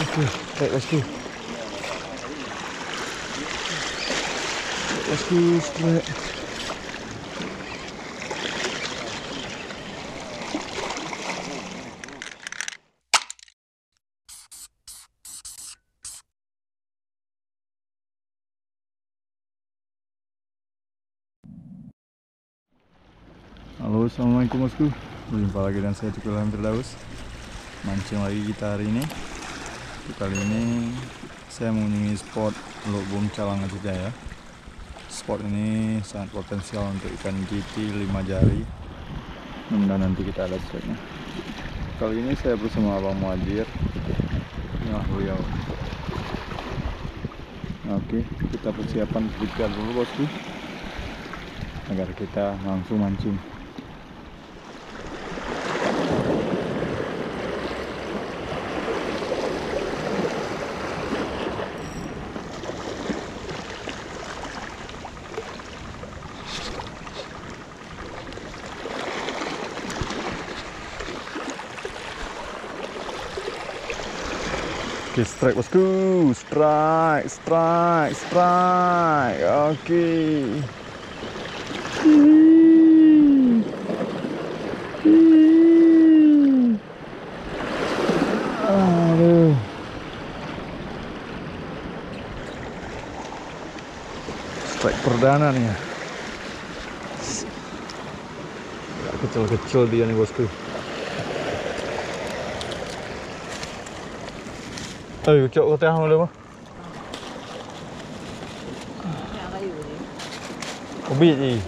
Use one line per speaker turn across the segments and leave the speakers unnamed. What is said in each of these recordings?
Oke, strike bosku. Bosku, strike. Halo, assalamualaikum bosku. Berjumpa lagi dengan saya Tukul Firdaus. Mancing lagi kita hari ini. Kali ini saya mengunjungi spot Teluk Bum Calang saja ya. Spot ini sangat potensial untuk ikan GT 5 jari. Mudah-mudahan nanti kita ada strike-nya. Kali ini saya bersama Abang Muhajir. Nah, beliau. Oke, kita persiapan prepare dulu bosku, agar kita langsung mancing. Oke, strike bosku, strike. Oke. Aduh. Strike perdana nih ya. Kecil-kecil dia nih bosku. Ayo, cok ke tengah dulu mah. Kopi je.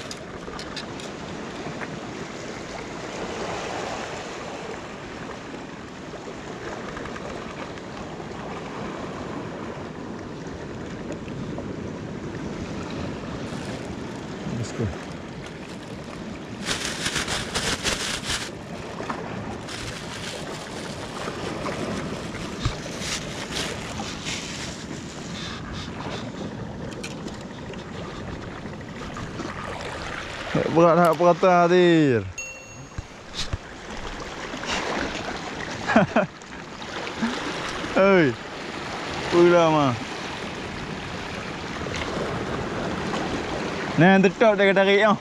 Let's go. Berat nak perata Adir. Hei, pula mah. Nah, yang tetap dah tarik tau.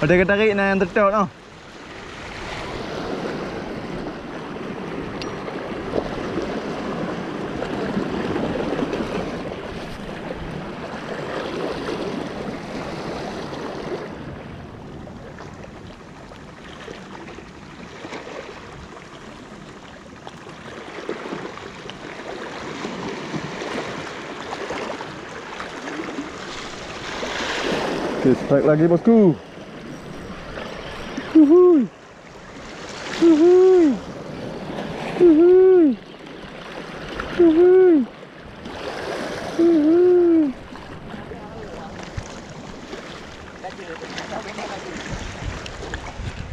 Ada tarik nah yang tetap tau. Oke, strike lagi bosku. Uhuy.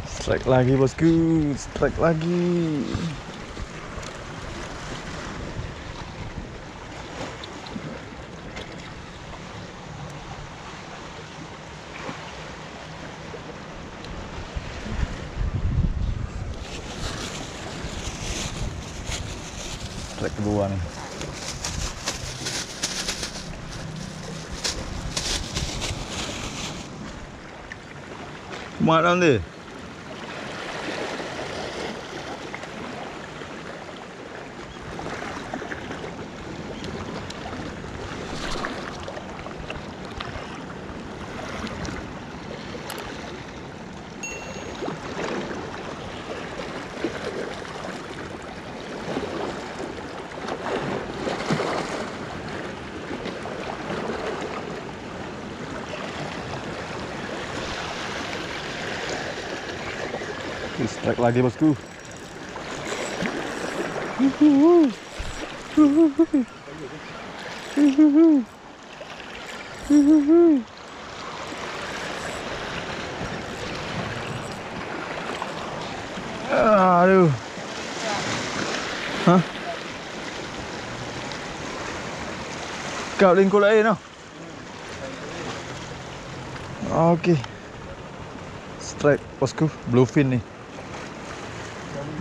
Strike lagi bosku, strike lagi. Strike kedua nih. Mana nanti? Strike lagi bosku. Aduh. Hah? Kau lingkup lain no? Oke. Strike bosku, bluefin nih.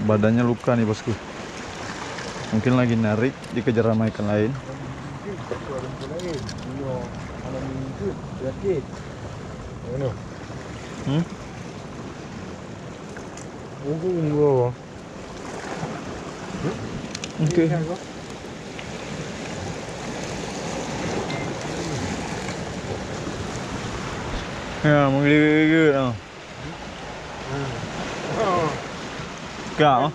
Badannya luka nih bosku. Mungkin lagi narik, dikejar sama ikan lain. Oke. Ya, menggigit no. Kau?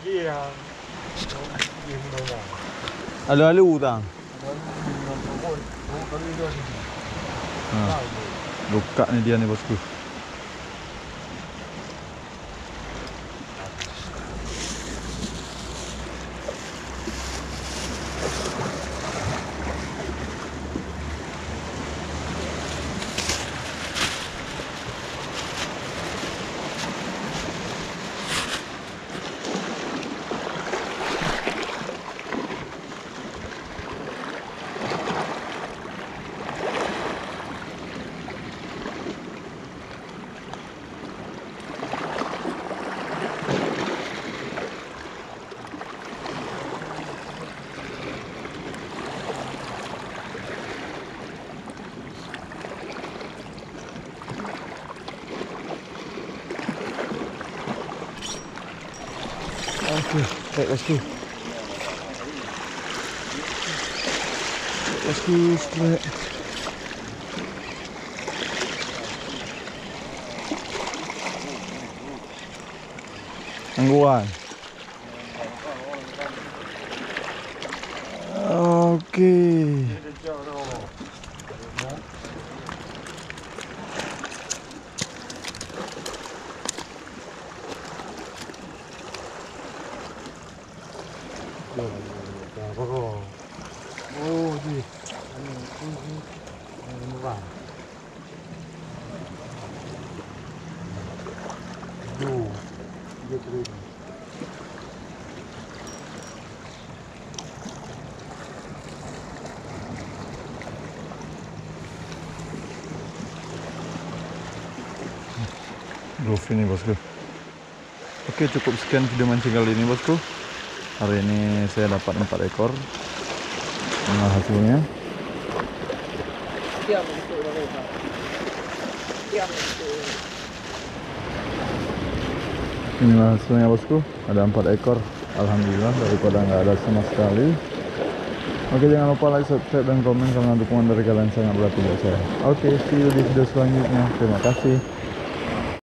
Alu-alu tang. Luka nih dia nih bosku. Oke, baik bosku. Bosku, strek. Angguan. Oke. Oh, di. Murah. Dia keren. Bluefin nih bosku. Oke, cukup sekian video mancing kali ini bosku. Hari ini saya dapat 4 ekor. Nah, hasilnya inilah hasilnya bosku. Ada 4 ekor. Alhamdulillah, daripada nggak ada sama sekali. Oke, jangan lupa like, subscribe, dan komen karena dukungan dari kalian sangat berarti buat saya. Oke, see you di video selanjutnya. Terima kasih.